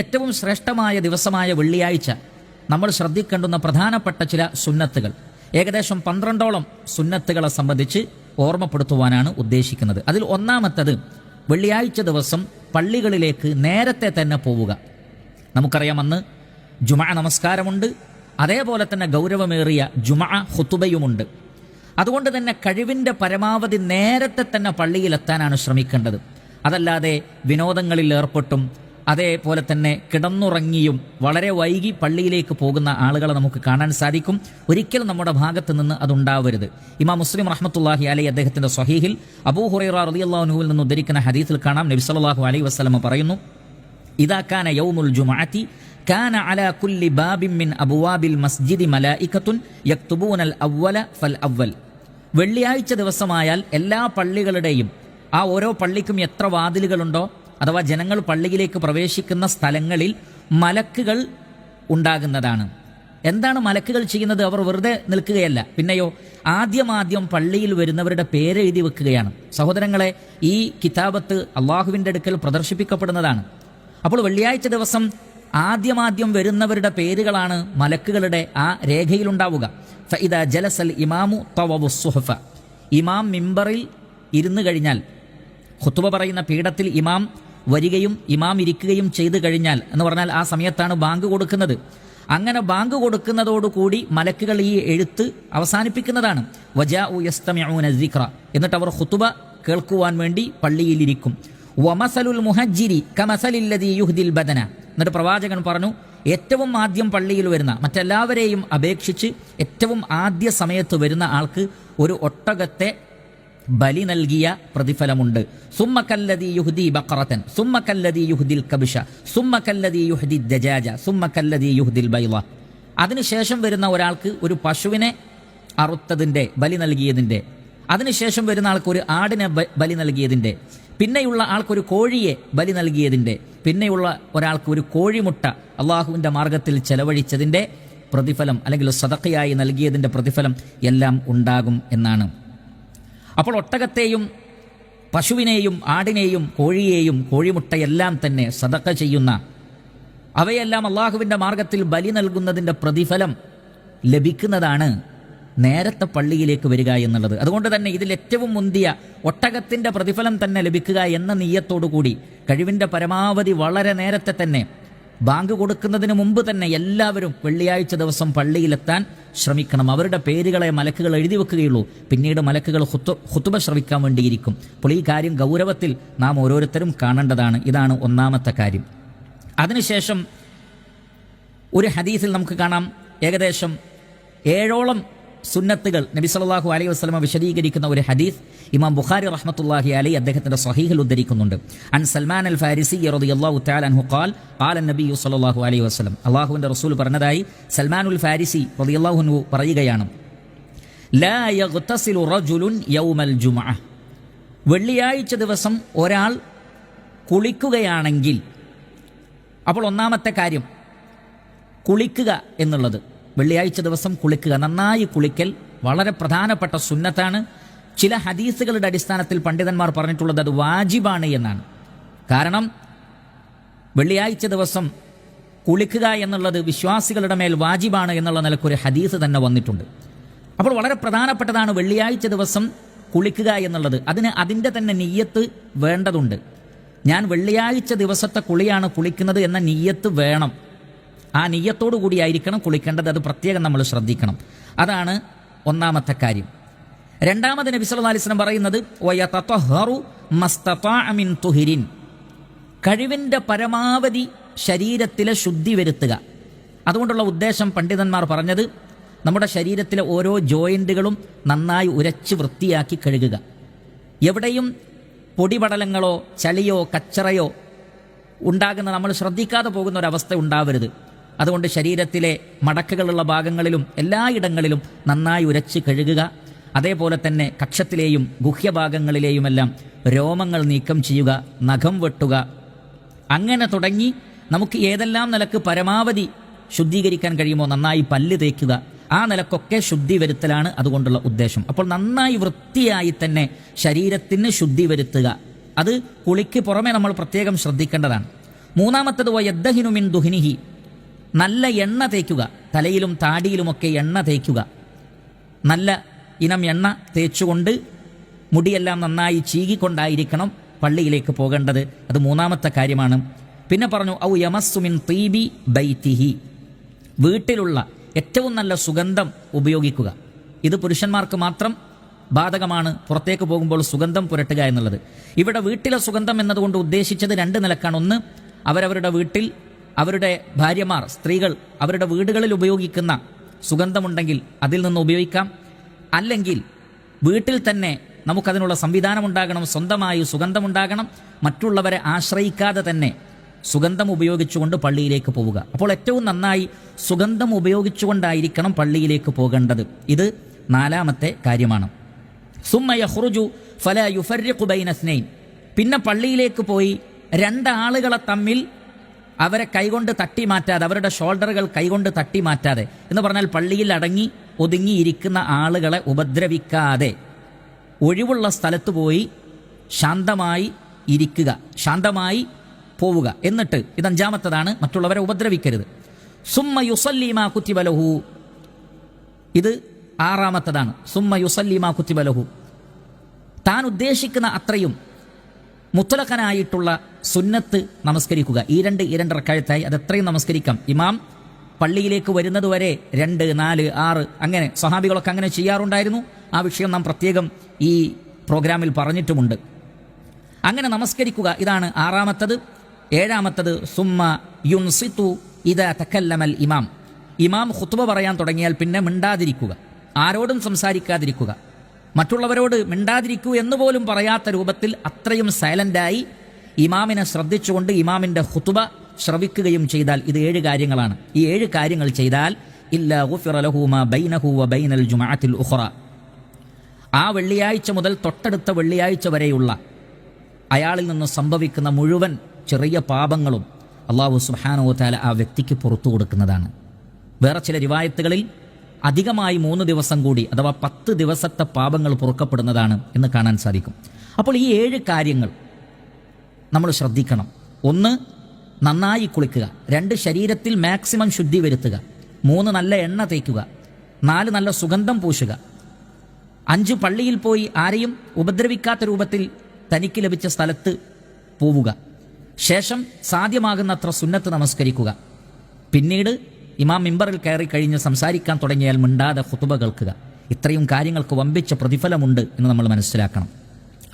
ഏറ്റവും ശ്രേഷ്ഠമായ ദിവസമായ വെള്ളിയാഴ്ച നമ്മൾ ശ്രദ്ധിക്കേണ്ടുന്ന പ്രധാനപ്പെട്ട ചില സുന്നത്തുകൾ, ഏകദേശം 12ഓളം സുന്നത്തുകളെ സംബന്ധിച്ച് ഓർമ്മപ്പെടുത്തുവാനാണ് ഉദ്ദേശിക്കുന്നത്. അതിൽ ഒന്നാമത്തത്, വെള്ളിയാഴ്ച ദിവസം പള്ളികളിലേക്ക് നേരത്തെ തന്നെ പോവുക. നമുക്കറിയാം, അന്ന് ജുമഅ നമസ്കാരമുണ്ട്, അതേപോലെ തന്നെ ഗൗരവമേറിയ ജുമഅ ഖുതുബയുമുണ്ട്. അതുകൊണ്ട് തന്നെ കഴിവിൻ്റെ പരമാവധി നേരത്തെ തന്നെ പള്ളിയിലെത്താനാണ് ശ്രമിക്കേണ്ടത്. അതല്ലാതെ വിനോദങ്ങളിൽ ഏർപ്പെട്ടും അതേപോലെ തന്നെ കിടന്നുറങ്ങിയും വളരെ വൈകി പള്ളിയിലേക്ക് പോകുന്ന ആളുകളെ നമുക്ക് കാണാൻ സാധിക്കും. ഒരിക്കലും നമ്മുടെ ഭാഗത്ത് നിന്ന് അതുണ്ടാവരുത്. ഇമാം മുസ്ലിം റഹ്മത്തുള്ളാഹി അലൈഹി അദ്ദേഹത്തിന്റെ സ്വഹീഹിൽ അബൂ ഹുറൈറ റളിയല്ലാഹു അൻഹുവിൽ നിന്ന് ഉദ്ധരിക്കുന്ന ഹദീസിൽ കാണാം, നബി സല്ലല്ലാഹു അലൈഹി വസല്ലം പറയുന്നു, ഇദാ കാന യൗമുൽ ജുമുഅത്തി കാന അലാ കുല്ലി ബാബിൻ മിൻ അബ്വാബിൽ മസ്ജിദി മലായികത്തുൻ യക്തുബൂനൽ അവ്വല ഫൽ അവ്വൽ. വെള്ളിയാഴ്ച ദിവസമായാൽ എല്ലാ പള്ളികളുടെയും ആ ഓരോ പള്ളിക്കും എത്ര വാതിലുകളുണ്ടോ, അഥവാ ജനങ്ങൾ പള്ളിയിലേക്ക് പ്രവേശിക്കുന്ന സ്ഥലങ്ങളിൽ മലക്കുകൾ ഉണ്ടാകുന്നതാണ്. എന്താണ് മലക്കുകൾ ചെയ്യുന്നത്? അവർ വെറുതെ നിൽക്കുകയല്ല, പിന്നെയോ ആദ്യം പള്ളിയിൽ വരുന്നവരുടെ പേരെഴുതി വെക്കുകയാണ്. സഹോദരങ്ങളെ, ഈ കിതാബത്ത് അള്ളാഹുവിൻ്റെ അടുക്കൽ പ്രദർശിപ്പിക്കപ്പെടുന്നതാണ്. അപ്പോൾ വെള്ളിയാഴ്ച ദിവസം ആദ്യം വരുന്നവരുടെ പേരുകളാണ് മലക്കുകളുടെ ആ രേഖയിലുണ്ടാവുക. ഫഇദാ ജലസൽ ഇമാമു തവവു സുഹഫ. ഇമാം മിമ്പറിൽ ഇരുന്നു കഴിഞ്ഞാൽ, ഖുതുബ പറയുന്ന പീഠത്തിൽ ഇമാം വരികയും ഇമാം ഇരിക്കുകയും ചെയ്തു കഴിഞ്ഞാൽ എന്ന് പറഞ്ഞാൽ ആ സമയത്താണ് ബാങ്ക് കൊടുക്കുന്നത്. അങ്ങനെ ബാങ്ക് കൊടുക്കുന്നതോടുകൂടി മലക്കുകൾ ഈ എഴുത്ത് അവസാനിപ്പിക്കുന്നതാണ്. വജാഉ യസ്തമിഊന സിക്ര. എന്നിട്ട് അവർ ഖുതുബ കേൾക്കുവാൻ വേണ്ടി പള്ളിയിലിരിക്കും. വമസലുൽ മുഹജ്ജിരി കമസലില്ലദീ യുഹ്ദിൽ ബദന. എന്നിട്ട് പ്രവാചകൻ പറഞ്ഞു, ഏറ്റവും ആദ്യം പള്ളിയിൽ വരുന്ന, മറ്റെല്ലാവരെയും അപേക്ഷിച്ച് ഏറ്റവും ആദ്യ സമയത്ത് വരുന്ന ആൾക്ക് ഒരു ഒട്ടകത്തെ ബലി നൽകിയ പ്രതിഫലമുണ്ട്. സുമ്മക്കല്ലദീ യുഹ്ദി ബഖറതൻ സുമ്മക്കല്ലദീ യുഹ്ദിൽ കബ്ശ സുമ്മക്കല്ലദീ യുഹ്ദി ദജാജ സുമ്മക്കല്ലദീ യുഹ്ദിൽ ബൈള. അതിനുശേഷം വരുന്ന ഒരാൾക്ക് ഒരു പശുവിനെ അറുത്തതിൻ്റെ ബലി നൽകിയതിൻ്റെ, അതിനുശേഷം വരുന്ന ആൾക്ക് ഒരു ആടിനെ ബലി നൽകിയതിൻ്റെ, പിന്നെയുള്ള ആൾക്കൊരു കോഴിയെ ബലി നൽകിയതിൻ്റെ, പിന്നെയുള്ള ഒരാൾക്ക് ഒരു കോഴിമുട്ട അള്ളാഹുവിൻ്റെ മാർഗത്തിൽ ചെലവഴിച്ചതിൻ്റെ പ്രതിഫലം, അല്ലെങ്കിൽ സദഖയായി നൽകിയതിൻ്റെ പ്രതിഫലം എല്ലാം ഉണ്ടാകും എന്നാണ്. അപ്പോൾ ഒട്ടകത്തെയും പശുവിനെയും ആടിനെയും കോഴിയെയും കോഴിമുട്ടയെല്ലാം തന്നെ സദഖ ചെയ്യുന്ന, അവയെല്ലാം അള്ളാഹുവിൻ്റെ മാർഗത്തിൽ ബലി നൽകുന്നതിൻ്റെ പ്രതിഫലം ലഭിക്കുന്നതാണ് നേരത്തെ പള്ളിയിലേക്ക് വരിക എന്നുള്ളത്. അതുകൊണ്ട് തന്നെ ഇതിൽ ഏറ്റവും മുന്തിയ ഒട്ടകത്തിൻ്റെ പ്രതിഫലം തന്നെ ലഭിക്കുക എന്ന നിയ്യത്തോടുകൂടി കഴിവിൻ്റെ പരമാവധി വളരെ നേരത്തെ തന്നെ, ബാങ്ക് കൊടുക്കുന്നതിന് മുമ്പ് തന്നെ എല്ലാവരും വെള്ളിയാഴ്ച ദിവസം പള്ളിയിലെത്താൻ ശ്രമിക്കണം. അവരുടെ പേരുകളെ മലക്കുകൾ എഴുതി വെക്കുകയുള്ളൂ. പിന്നീട് മലക്കുകൾ ഖുതുബ ശ്രവിക്കാൻ വേണ്ടിയിരിക്കും. അപ്പോൾ ഈ കാര്യം ഗൗരവത്തിൽ നാം ഓരോരുത്തരും കാണേണ്ടതാണ്. ഇതാണ് ഒന്നാമത്തെ കാര്യം. അതിനുശേഷം ഒരു ഹദീസിൽ നമുക്ക് കാണാം, ഏകദേശം 7ഓളം സുന്നത്തുകൾ നബി സല്ലല്ലാഹു അലൈഹി വസല്ലം വിശദീകരിക്കുന്ന ഒരു ഹദീസ് ഇമാം ബുഖാരി റഹ്മത്തുള്ളാഹി അലൈഹി അദ്ദേഹത്തിന്റെ സ്വഹീഹിൽ ഉദ്ധരിക്കുന്നുണ്ട്. അൻ സൽമാൻ അൽ ഫാരിസി റളിയല്ലാഹു തആല അൻഹു ഖാൽ ഖാല നബി സല്ലല്ലാഹു അലൈഹി വസല്ലം. അല്ലാഹുവിന്റെ റസൂൽ പറഞ്ഞതായി സൽമാനുൽ ഫാരിസി റളിയല്ലാഹു അൻഹു പറയുകയാണ്, ലാ യഗ്തസിലു റജുലുൻ യൗമൽ ജുമുഅ. വെള്ളിയാഴ്ച ദിവസം ഒരാൾ കുളിക്കുകയാണെങ്കിൽ, അപ്പോൾ ഒന്നാമത്തെ കാര്യം കുളിക്കുക എന്നുള്ളത്, വെള്ളിയാഴ്ച ദിവസം കുളിക്കുക, നന്നായി കുളിക്കൽ വളരെ പ്രധാനപ്പെട്ട സുന്നത്താണ്. ചില ഹദീസുകളുടെ അടിസ്ഥാനത്തിൽ പണ്ഡിതന്മാർ പറഞ്ഞിട്ടുള്ളത് അത് വാജിബാണ് എന്നാണ്. കാരണം വെള്ളിയാഴ്ച ദിവസം കുളിക്കുക എന്നുള്ളത് വിശ്വാസികളുടെ മേൽ വാജിബാണ് എന്നുള്ള നിലക്കൊരു ഹദീസ് തന്നെ വന്നിട്ടുണ്ട്. അപ്പോൾ വളരെ പ്രധാനപ്പെട്ടതാണ് വെള്ളിയാഴ്ച ദിവസം കുളിക്കുക എന്നുള്ളത്. അതിൻ്റെ തന്നെ നിയ്യത്ത് വേണ്ടതുണ്ട്. ഞാൻ വെള്ളിയാഴ്ച ദിവസത്തെ കുളിയാണ് കുളിക്കുന്നത് എന്ന നിയ്യത്ത് വേണം. ആ നിയ്യത്തോടു കൂടിയായിരിക്കണം കുളിക്കേണ്ടത്. അത് പ്രത്യേകം നമ്മൾ ശ്രദ്ധിക്കണം. അതാണ് ഒന്നാമത്തെ കാര്യം. രണ്ടാമത് നബി സല്ലല്ലാഹു അലൈഹി വസല്ലം പറയുന്നത്, വയതതഹറു മസ്തതാഅ മിൻ തുഹ്രിൻ. കഴിവിൻ്റെ പരമാവധി ശരീരത്തിലെ ശുദ്ധി വരുത്തുക. അതുകൊണ്ടുള്ള ഉദ്ദേശം പണ്ഡിതന്മാർ പറഞ്ഞത്, നമ്മുടെ ശരീരത്തിലെ ഓരോ ജോയിൻറ്റുകളും നന്നായി ഉരച്ച് വൃത്തിയാക്കി കഴുകുക. എവിടെയും പൊടിപടലങ്ങളോ ചളിയോ കച്ചറയോ ഉണ്ടാകുന്ന, നമ്മൾ ശ്രദ്ധിക്കാതെ പോകുന്ന ഒരവസ്ഥ ഉണ്ടാവരുത്. അതുകൊണ്ട് ശരീരത്തിലെ മടക്കുകളുള്ള ഭാഗങ്ങളിലും എല്ലായിടങ്ങളിലും നന്നായി ഉരച്ച് കഴുകുക. അതേപോലെ തന്നെ കക്ഷത്തിലെയും ഗുഹ്യഭാഗങ്ങളിലെയുമെല്ലാം രോമങ്ങൾ നീക്കം ചെയ്യുക, നഖം വെട്ടുക. അങ്ങനെ തുടങ്ങി നമുക്ക് ഏതെല്ലാം നിലക്ക് പരമാവധി ശുദ്ധീകരിക്കാൻ കഴിയുമോ നന്നായി പല്ല് തേക്കുക. ആ നിലക്കൊക്കെ ശുദ്ധി വരുത്തലാണ് അതുകൊണ്ടുള്ള ഉദ്ദേശം. അപ്പോൾ നന്നായി വൃത്തിയായി തന്നെ ശരീരത്തിന് ശുദ്ധി വരുത്തുക. അത് കുളിക്ക് പുറമെ നമ്മൾ പ്രത്യേകം ശ്രദ്ധിക്കേണ്ടതാണ്. മൂന്നാമത്തത് വയദ്ദഹിനു മിൻ ദുഹിനിഹി, നല്ല എണ്ണ തേക്കുക, തലയിലും താടിയിലുമൊക്കെ എണ്ണ തേക്കുക. നല്ല ഇനം എണ്ണ തേച്ചുകൊണ്ട് മുടിയെല്ലാം നന്നായി ചീകിക്കൊണ്ടായിരിക്കണം പള്ളിയിലേക്ക് പോകേണ്ടത്. അത് മൂന്നാമത്തെ കാര്യമാണ്. പിന്നെ പറഞ്ഞു ഔ യമസ്സു മിൻ തീബി ബൈതിഹി, വീട്ടിലുള്ള ഏറ്റവും നല്ല സുഗന്ധം ഉപയോഗിക്കുക. ഇത് പുരുഷന്മാർക്ക് മാത്രം ബാധകമാണ്, പുറത്തേക്ക് പോകുമ്പോൾ സുഗന്ധം പുരട്ടുക എന്നുള്ളത്. ഇവിടെ വീട്ടിലെ സുഗന്ധം എന്നതുകൊണ്ട് ഉദ്ദേശിച്ചത് രണ്ട് നിലക്കാണ്. ഒന്ന്, അവരവരുടെ വീട്ടിൽ അവരുടെ ഭാര്യമാർ, സ്ത്രീകൾ അവരുടെ വീടുകളിൽ ഉപയോഗിക്കുന്ന സുഗന്ധമുണ്ടെങ്കിൽ അതിൽ നിന്ന് ഉപയോഗിക്കാം. അല്ലെങ്കിൽ വീട്ടിൽ തന്നെ നമുക്കതിനുള്ള സംവിധാനമുണ്ടാകണം, സ്വന്തമായി സുഗന്ധമുണ്ടാകണം, മറ്റുള്ളവരെ ആശ്രയിക്കാതെ തന്നെ സുഗന്ധം ഉപയോഗിച്ചുകൊണ്ട് പള്ളിയിലേക്ക് പോവുക. അപ്പോൾ ഏറ്റവും നന്നായി സുഗന്ധം ഉപയോഗിച്ചുകൊണ്ടായിരിക്കണം പള്ളിയിലേക്ക് പോകേണ്ടത്. ഇത് നാലാമത്തെ കാര്യമാണ്. സുമ്മ യഖ്റുജു ഫലാ യുഫർരിഖു ബൈന ഇസ്നൈൻ, പിന്നെ പള്ളിയിലേക്ക് പോയി രണ്ടാളുകളെ തമ്മിൽ അവരെ കൈകൊണ്ട് തട്ടി മാറ്റാതെ, അവരുടെ ഷോൾഡറുകൾ കൈകൊണ്ട് തട്ടി മാറ്റാതെ, എന്ന് പറഞ്ഞാൽ പള്ളിയിൽ അടങ്ങി ഒതുങ്ങിയിരിക്കുന്ന ആളുകളെ ഉപദ്രവിക്കാതെ ഒഴിവുള്ള സ്ഥലത്ത് പോയി ശാന്തമായി ഇരിക്കുക, ശാന്തമായി പോവുക. എന്നിട്ട് ഇത് അഞ്ചാമത്തതാണ്, മറ്റുള്ളവരെ ഉപദ്രവിക്കരുത്. സുമ്മ യുസല്ലി മാ കുതിബ ലഹു, ഇത് ആറാമത്തതാണ്. സുമ്മ യുസല്ലി മാ കുതിബ ലഹു, താൻ ഉദ്ദേശിക്കുന്ന അത്രയും മുത്തലഖനായിട്ടുള്ള സുന്നത്ത് നമസ്കരിക്കുക. ഈ രണ്ട് റക്അത്തായി അത് എത്രയും നമസ്കരിക്കാം. ഇമാം പള്ളിയിലേക്ക് വരുന്നത് വരെ 2, 4, 6 അങ്ങനെ സ്വഹാബികളൊക്കെ അങ്ങനെ ചെയ്യാറുണ്ടായിരുന്നു. ആ വിഷയം നാം പ്രത്യേകം ഈ പ്രോഗ്രാമിൽ പറഞ്ഞിട്ടുമുണ്ട്. അങ്ങനെ നമസ്കരിക്കുക, ഇതാണ് ആറാമത്തത്. ഏഴാമത്തത് സുമ്മ യുൻസിതു ഇദാ തകല്ലമൽ ഇമാം, ഇമാം ഖുത്ബ പറയാൻ തുടങ്ങിയാൽ പിന്നെ മിണ്ടാതിരിക്കുക, ആരോടും സംസാരിക്കാതിരിക്കുക, മറ്റുള്ളവരോട് മിണ്ടാതിരിക്കൂ എന്നുപോലും പറയാത്ത രൂപത്തിൽ അത്രയും സൈലൻ്റായി ഇമാമിനെ ശ്രദ്ധിച്ചുകൊണ്ട് ഇമാമിൻ്റെ ഖുത്ബ ശ്രവിക്കുകയും ചെയ്താൽ, ഇത് 7 കാര്യങ്ങളാണ്. ഈ 7 കാര്യങ്ങൾ ചെയ്താൽ ഇല്ലാ ഗുഫിറ ലഹു മാ ബൈനഹു വ ബൈനൽ ജുമുഅത്തിൽ ഉഖറ, ആ വെള്ളിയാഴ്ച മുതൽ തൊട്ടടുത്ത വെള്ളിയാഴ്ച വരെയുള്ള അയാളിൽ നിന്ന് സംഭവിക്കുന്ന മുഴുവൻ ചെറിയ പാപങ്ങളും അല്ലാഹു സുബ്ഹാനഹു വ തആല ആ വ്യക്തിക്ക് പുറത്തു കൊടുക്കുന്നതാണ്. വേറെ ചില റിവായത്തുകളിൽ അധികമായി 3 ദിവസം കൂടി, അഥവാ 10 ദിവസത്തെ പാപങ്ങൾ പൊറുക്കപ്പെടുന്നതാണ് എന്ന് കാണാൻ സാധിക്കും. അപ്പോൾ ഈ 7 കാര്യങ്ങൾ നമ്മൾ ശ്രദ്ധിക്കണം. 1, നന്നായി കുളിക്കുക. 2, ശരീരത്തിൽ മാക്സിമം ശുദ്ധി വരുത്തുക. 3, നല്ല എണ്ണ തേക്കുക. 4, നല്ല സുഗന്ധം പൂശുക. 5, പള്ളിയിൽ പോയി ആരെയും ഉപദ്രവിക്കാത്ത രൂപത്തിൽ തനിക്ക് ലഭിച്ച സ്ഥലത്ത് പോവുക. ശേഷം സാധ്യമാകുന്നത്ര സുന്നത്ത് നമസ്കരിക്കുക. പിന്നീട് ഇമാം മിമ്പറിൽ കയറി കഴിഞ്ഞ് സംസാരിക്കാൻ തുടങ്ങിയാൽ മിണ്ടാതെ ഖുതുബ കേൾക്കുക. ഇത്രയും കാര്യങ്ങൾക്ക് വമ്പിച്ച പ്രതിഫലമുണ്ട് എന്ന് നമ്മൾ മനസ്സിലാക്കണം.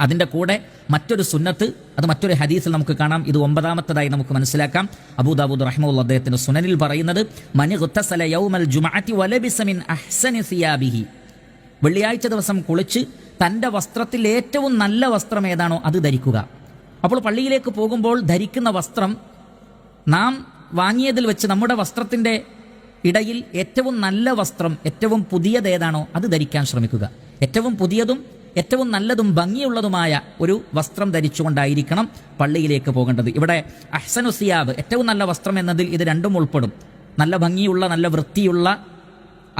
അതിൻ്റെ കൂടെ മറ്റൊരു സുന്നത്ത്, അത് മറ്റൊരു ഹദീസിൽ നമുക്ക് കാണാം. ഇത് 9ാമത്തതായി നമുക്ക് മനസ്സിലാക്കാം. അബൂദാവൂദ് റഹിമഹുല്ലാഹ് അദ്ദേഹത്തിന്റെ സുനനിൽ പറയുന്നത്, മൻ ഗുത്തസല യൗമൽ ജുമുഅത്തി വലബിസ മിൻ അഹ്സനി സിയാബിഹി, വെള്ളിയാഴ്ച ദിവസം കുളിച്ച് തൻ്റെ വസ്ത്രത്തിൽ ഏറ്റവും നല്ല വസ്ത്രം ഏതാണോ അത് ധരിക്കുക. അപ്പോൾ പള്ളിയിലേക്ക് പോകുമ്പോൾ ധരിക്കുന്ന വസ്ത്രം നാം വാങ്ങിയതിൽ വെച്ച് നമ്മുടെ വസ്ത്രത്തിൻ്റെ ഇടയിൽ ഏറ്റവും നല്ല വസ്ത്രം, ഏറ്റവും പുതിയത് ഏതാണോ അത് ധരിക്കാൻ ശ്രമിക്കുക. ഏറ്റവും പുതിയതും ഏറ്റവും നല്ലതും ഭംഗിയുള്ളതുമായ ഒരു വസ്ത്രം ധരിച്ചുകൊണ്ടായിരിക്കണം പള്ളിയിലേക്ക് പോകേണ്ടത്. ഇവിടെ അഹ്സനു സിയാബ്, ഏറ്റവും നല്ല വസ്ത്രം എന്നതിൽ ഇത് രണ്ടും ഉൾപ്പെടും. നല്ല ഭംഗിയുള്ള, നല്ല വൃത്തിയുള്ള,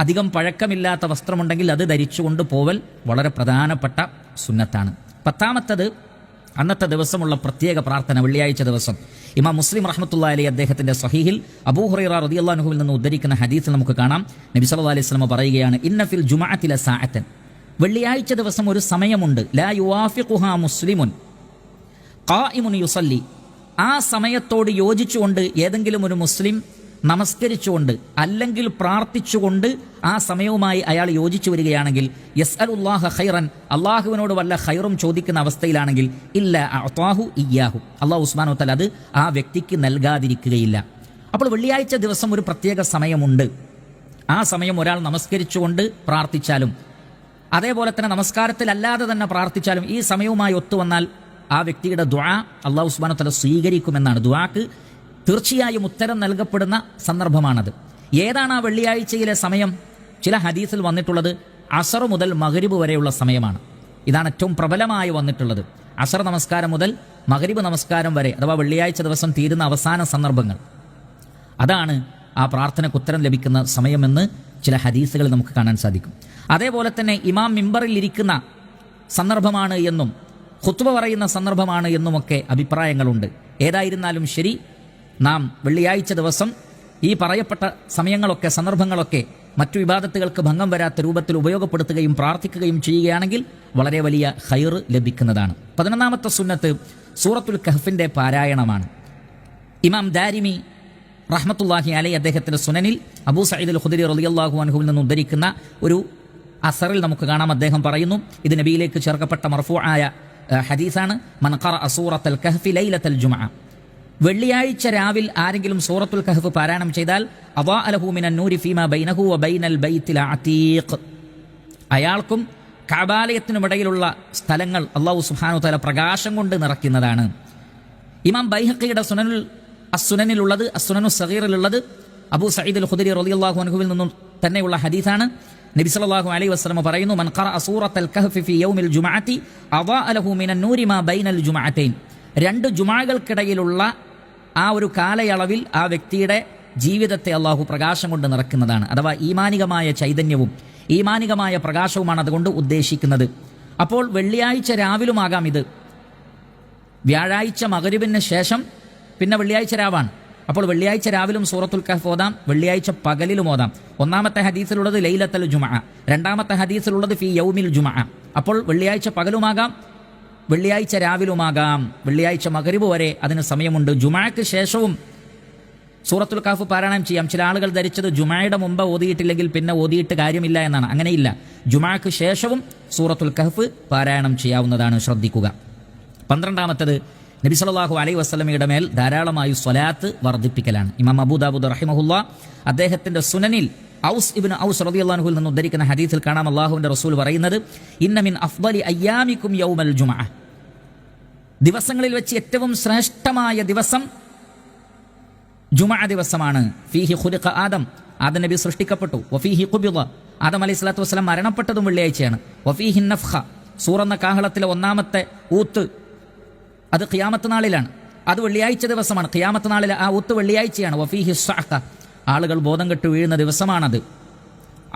അധികം പഴക്കമില്ലാത്ത വസ്ത്രമുണ്ടെങ്കിൽ അത് ധരിച്ചുകൊണ്ട് പോവൽ വളരെ പ്രധാനപ്പെട്ട സുന്നത്താണ്. 10ാമത്തത് അന്നത്തെ ദിവസമുള്ള പ്രത്യേക പ്രാർത്ഥന. വെള്ളിയാഴ്ച ദിവസം ഇമാം മുസ്ലിം റഹ്മത്തുള്ളാഹി അലൈഹി അദ്ദേഹത്തിന്റെ സ്വഹീഹിൽ അബൂ ഹുറൈറ റളിയല്ലാഹു അൻഹുവിൽ നിന്ന് ഉദ്ധരിക്കുന്ന ഹദീസിൽ നമുക്ക് കാണാം, നബി സല്ലല്ലാഹു അലൈഹി വസല്ലം പറയുകയാണ്, ഇന്ന ഫിൽ ജുമുഅത്തി ലസാഅത്തൻ, വെള്ളിയാഴ്ച ദിവസം ഒരു സമയമുണ്ട്, ലാ യുവാഫിഖുഹാ മുസ്ലിമുൻ ഖായിമുൻ യുസല്ലി, ആ സമയത്തോട് യോജിച്ചുകൊണ്ട് ഏതെങ്കിലും ഒരു മുസ്ലിം നമസ്കരിച്ചുകൊണ്ട് അല്ലെങ്കിൽ പ്രാർത്ഥിച്ചുകൊണ്ട് ആ സമയവുമായി അയാൾ യോജിച്ചു വരികയാണെങ്കിൽ, യസ്അലുല്ലാഹ ഖൈറൻ, അള്ളാഹുവിനോട് വല്ല ഖൈറും ചോദിക്കുന്ന അവസ്ഥയിലാണെങ്കിൽ, ഇല്ല അഅ്താഹു ഇയ്യാഹു, അള്ളാഹു സുബ്ഹാനഹു വ തആല അത് ആ വ്യക്തിക്ക് നൽകാതിരിക്കുകയില്ല. അപ്പോൾ വെള്ളിയാഴ്ച ദിവസം ഒരു പ്രത്യേക സമയമുണ്ട്. ആ സമയം ഒരാൾ നമസ്കരിച്ചുകൊണ്ട് പ്രാർത്ഥിച്ചാലും അതേപോലെ തന്നെ നമസ്കാരത്തിലല്ലാതെ തന്നെ പ്രാർത്ഥിച്ചാലും ഈ സമയവുമായി ഒത്തുവന്നാൽ ആ വ്യക്തിയുടെ ദുആ അള്ളാഹു സുബ്ഹാനഹു വ തആല സ്വീകരിക്കുമെന്നാണ്. ദുആക്ക് തീർച്ചയായും ഉത്തരം നൽകപ്പെടുന്ന സന്ദർഭമാണത്. ഏതാണ് ആ വെള്ളിയാഴ്ചയിലെ സമയം? ചില ഹദീസിൽ വന്നിട്ടുള്ളത് അസർ മുതൽ മഗ്രിബ് വരെയുള്ള സമയമാണ്. ഇതാണ് ഏറ്റവും പ്രബലമായി വന്നിട്ടുള്ളത്. അസർ നമസ്കാരം മുതൽ മഗ്രിബ് നമസ്കാരം വരെ, അഥവാ വെള്ളിയാഴ്ച ദിവസം തീരുന്ന അവസാന സന്ദർഭങ്ങൾ, അതാണ് ആ പ്രാർത്ഥനയ്ക്ക് ഉത്തരം ലഭിക്കുന്ന സമയമെന്ന് ചില ഹദീസുകൾ നമുക്ക് കാണാൻ സാധിക്കും. അതേപോലെ തന്നെ ഇമാം മിമ്പറിൽ ഇരിക്കുന്ന സന്ദർഭമാണ് എന്നും ഖുത്ബ പറയുന്ന സന്ദർഭമാണ് എന്നുമൊക്കെ അഭിപ്രായങ്ങളുണ്ട്. ഏതായിരുന്നാലും ശരി, നാം വെള്ളിയാഴ്ച ദിവസം ഈ പറയപ്പെട്ട സമയങ്ങളൊക്കെ സന്ദർഭങ്ങളൊക്കെ മറ്റു ഇബാദത്തുകൾക്ക് ഭംഗം വരാത്ത രൂപത്തിൽ ഉപയോഗപ്പെടുത്തുകയും പ്രാർത്ഥിക്കുകയും ചെയ്യുകയാണെങ്കിൽ വളരെ വലിയ ഖൈർ ലഭിക്കുന്നതാണ്. 11ാമത്തെ സുന്നത്ത് സൂറത്തുൽ കഹ്ഫിന്റെ പാരായണമാണ്. ഇമാം ദാരിമി റഹ്മത്തുള്ളാഹി അലൈഹി അദ്ദേഹത്തിന്റെ സുനനിൽ അബൂ സഈദ് അൽ ഖുദരി റളിയല്ലാഹു അൻഹുവിൽ നിന്ന് ഉദ്ധരിക്കുന്ന ഒരു അസറിൽ നമുക്ക് കാണാം. അദ്ദേഹം പറയുന്നു, ഇത് നബിയിലേക്ക് ചേർക്കപ്പെട്ട മർഫൂആയ ഹദീസാണ്. മൻ ഖറഅ സൂറത്തുൽ കഹ്ഫി ലൈലത്തുൽ ജുമുഅ, വെള്ളിയാഴ്ച രാവിൽ ആരെങ്കിലും സൂറത്തുൽ കഹ്ഫ് പാരായണം ചെയ്താൽ അദാഅ ലഹു മിനൻ നൂരി ഫീമാ ബൈനഹു വ ബൈനൽ ബൈത്തിൽ അതീഖ്, അയാൾക്കും കഅബാലയത്തിനുമിടയിലുള്ള സ്ഥലങ്ങൾ അല്ലാഹു സുബ്ഹാനഹു തആല പ്രകാശം കൊണ്ട് നിറയ്ക്കുന്നതാണ്. ഇമാം ബൈഹഖിയുടെ സുനനിലുള്ളത് അസ്സുനനു സഗീറിലുള്ളത് അബൂ സഈദ് അൽ ഖുദരി റളിയല്ലാഹു അൻഹുവിൽ നിന്നും തന്നെയുള്ള ഹദീസാണ്. നബി സല്ലല്ലാഹു അലൈഹി വസല്ലം പറയുന്നു, മൻ ഖറഅ സൂറത്തുൽ കഹ്ഫി ഫീ യൗമിൽ ജുമുഅത്തി അദാഅ ലഹു മിനൻ നൂരി മാ ബൈനൽ ജുമുഅത്തൈൻ, രണ്ട് ജുമാകൾക്കിടയിലുള്ള ആ ഒരു കാലയളവിൽ ആ വ്യക്തിയുടെ ജീവിതത്തെ അള്ളാഹു പ്രകാശം കൊണ്ട് നിറക്കുന്നതാണ്. അഥവാ ഈമാനികമായ ചൈതന്യവും ഈമാനികമായ പ്രകാശവുമാണ് അതുകൊണ്ട് ഉദ്ദേശിക്കുന്നത്. അപ്പോൾ വെള്ളിയാഴ്ച രാവിലുമാകാം ഇത്, വ്യാഴാഴ്ച മഗ്രിബിന് ശേഷം പിന്നെ വെള്ളിയാഴ്ച രാവാണ്. അപ്പോൾ വെള്ളിയാഴ്ച രാവിലും സൂറത്തുൽ കഹ്ഫ് ഓതാം, വെള്ളിയാഴ്ച പകലിലും ഓതാം. ഒന്നാമത്തെ ഹദീസിലുള്ളത് ലൈലത്തുൽ ജുമുഅ, രണ്ടാമത്തെ ഹദീസിലുള്ളത് ഫീ യൗമിൽ ജുമുഅ. അപ്പോൾ വെള്ളിയാഴ്ച പകലുമാകാം, വെള്ളിയാഴ്ച രാവിലുമാകാം, വെള്ളിയാഴ്ച മഗ്രിബ് വരെ അതിന് സമയമുണ്ട്. ജുമുഅക്ക് ശേഷവും സൂറത്തുൽ കഹ്ഫ് പാരായണം ചെയ്യാം. ചില ആളുകൾ ധരിച്ചത് ജുമുഅയുടെ മുമ്പ് ഓതിയിട്ടില്ലെങ്കിൽ പിന്നെ ഓതിയിട്ട് കാര്യമില്ല എന്നാണ്. അങ്ങനെയില്ല, ജുമുഅക്ക് ശേഷവും സൂറത്തുൽ കഹ്ഫ് പാരായണം ചെയ്യാവുന്നതാണ്. ശ്രദ്ധിക്കുക. 12ാമത്തേത് നബി സല്ലല്ലാഹു അലൈഹി വസല്ലമയുടെ മേൽ ധാരാളമായി സ്വലാത്ത് വർദ്ധിപ്പിക്കലാണ്. ഇമാം അബൂ ദാവൂദ് റഹിമഹുല്ലാ അദ്ദേഹത്തിന്റെ സുനനിൽ ഔസ് ഇബ്നു ഔസ് റളിയല്ലാഹു അൻഹുവിൽ നിന്ന് ഉദ്ധരിക്കുന്ന ഹദീസിൽ കാണാം അല്ലാഹുവിന്റെ റസൂൽ പറയുന്നത്, ഇന്ന മിൻ അഫ്ളലി അയ്യാമിക്കും യൗമൽ ജുമുഅ, ദിവസങ്ങളിൽ വെച്ച് ഏറ്റവും ശ്രേഷ്ഠമായ ദിവസം ജുമുഅ ദിവസമാണ്. ഫീഹി ഖുലിഖ ആദം, ആദം നബി സൃഷ്ടിക്കപ്പെട്ടു. വഫീഹി ഖുബിദ, ആദം അലൈഹി സ്വലാത്തു വസ്സലാം മരണപ്പെട്ടതും വെള്ളിയാഴ്ചയാണ്. വഫീഹി നഫ്ഖ, സൂറെന്ന കാഹളത്തിലെ ഒന്നാമത്തെ ഊത്ത് അത് ഖിയാമത്ത് നാളിലാണ്, അത് വെള്ളിയാഴ്ച ദിവസമാണ്. ഖിയാമത്ത് നാളിലെ ആ ഊത്ത് വെള്ളിയാഴ്ചയാണ്. വഫീഹി സ്വഅഖ, ആളുകൾ ബോധം കെട്ട് വീഴുന്ന ദിവസമാണത്.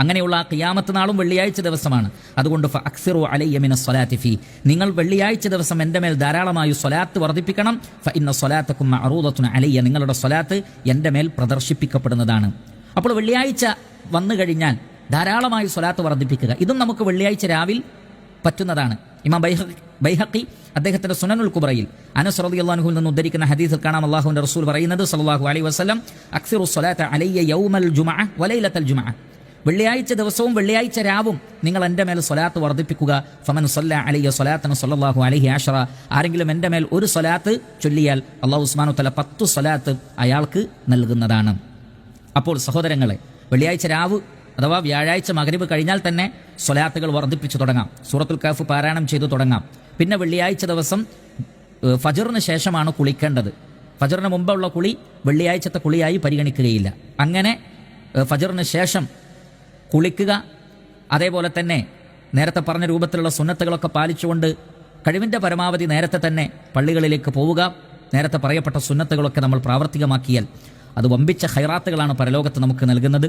അങ്ങനെയുള്ള ആ ഖിയാമത്ത് നാളും വെള്ളിയാഴ്ച ദിവസമാണ്. അതുകൊണ്ട് ഫഅക്സിറു അലയ്യ മിനസ് സ്വലാത്തി ഫീ, നിങ്ങൾ വെള്ളിയാഴ്ച ദിവസം എൻ്റെ മേൽ ധാരാളമായി സ്വലാത്ത് വർദ്ധിപ്പിക്കണം. ഫഇന്ന സ്വലാത്തകും മഅറൂദത്തുൻ അലയ്യ, നിങ്ങളുടെ സ്വലാത്ത് എൻ്റെ മേൽ പ്രദർശിപ്പിക്കപ്പെടുന്നതാണ്. അപ്പോൾ വെള്ളിയാഴ്ച വന്നു കഴിഞ്ഞാൽ ധാരാളമായി സ്വലാത്ത് വർദ്ധിപ്പിക്കുക. ഇതും നമുക്ക് വെള്ളിയാഴ്ച രാവിൽ പറ്റുന്നതാണ്. ഇമാം ബൈഹഖി അദ്ദേഹത്തിന്റെ സുനനുൽ കുബ്രയിൽ അനസ് റളിയല്ലാഹു അൻഹുവിൽ നിന്ന് ഉദ്ധരിക്കുന്ന ഹദീസിൽ കാണാം അല്ലാഹുവിന്റെ റസൂൽ പറയുന്നത് സല്ലല്ലാഹു അലൈഹി വസല്ലം, അക്സിറു സ്വലാത്ത അലയ്യ യൗമൽ ജുമുഅ വലൈലത്തുൽ ജുമുഅ, വെള്ളിയാഴ്ച ദിവസവും വെള്ളിയാഴ്ച രാവും നിങ്ങൾ എൻ്റെ മേൽ സ്വലാത്ത് വർദ്ധിപ്പിക്കുക. ഫമൻ സല്ല അലയ്യ സ്വലാത്തൻ സല്ലല്ലാഹു അലൈഹി അശറ, ആരെങ്കിലും എൻ്റെ മേൽ ഒരു സ്വലാത്ത് ചൊല്ലിയാൽ അല്ലാഹു സുബ്ഹാനഹു തആല 10 സ്വലാത്ത് അയാൾക്ക് നൽകുന്നതാണ്. അപ്പോൾ സഹോദരങ്ങളെ, വെള്ളിയാഴ്ച രാവ് അഥവാ വ്യാഴാഴ്ച മഗ്രിബ് കഴിഞ്ഞാൽ തന്നെ സ്വലാത്തുകൾ വർദ്ധിപ്പിച്ചു തുടങ്ങാം. സൂറത്തുൽ കഹ്ഫ് പാരായണം ചെയ്തു തുടങ്ങാം. പിന്നെ വെള്ളിയാഴ്ച ദിവസം ഫജ്റിന് ശേഷമാണ് കുളിക്കേണ്ടത്. ഫജ്റിന് മുമ്പുള്ള കുളി വെള്ളിയാഴ്ചത്തെ കുളിയായി പരിഗണിക്കുകയില്ല. അങ്ങനെ ഫജ്റിന് ശേഷം കുളിക്കുക. അതേപോലെ തന്നെ നേരത്തെ പറഞ്ഞ രൂപത്തിലുള്ള സുന്നത്തുകളൊക്കെ പാലിച്ചുകൊണ്ട് കഴിവിൻ്റെ പരമാവധി നേരത്തെ തന്നെ പള്ളികളിലേക്ക് പോവുക. നേരത്തെ പറയപ്പെട്ട സുന്നത്തുകളൊക്കെ നമ്മൾ പ്രാവർത്തികമാക്കിയാൽ അത് വമ്പിച്ച ഖൈറാത്തുകളാണ് പരലോകത്ത് നമുക്ക് നൽകുന്നത്.